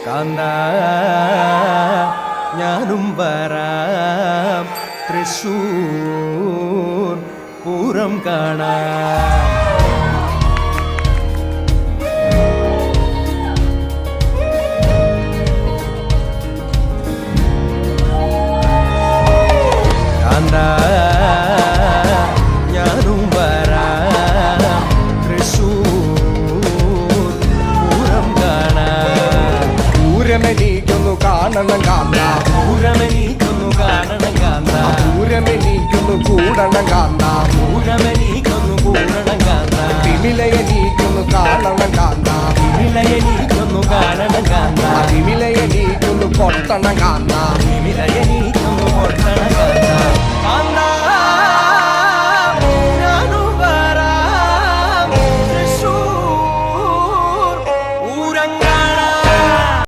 കാന്ത ഞാനും വരാം തൃശൂർ പൂരം കാണാം. കാന്ത ഞാനും വരാം തൃശൂർ പൂരം കാണാം. പൂരമെനിക്കൊന്നു കാണണം കാന്ത, പൂരമെനിക്കൊന്നു കാണണം കാന്ത, പൂരമെനിക്കൊന്നു കൂടണം കാന്ത, പൂരമെനിക്കൊന്നു കൂടണം കാന്ത, തിമിലയെനിക്കൊന്നു കാണണം കാന്ത, വിലയെനിക്കൊന്നു കാണണം കാന്ത, തിമിലയെനിക്കൊന്നു കൊട്ടണം കാന്ത, വിലയെ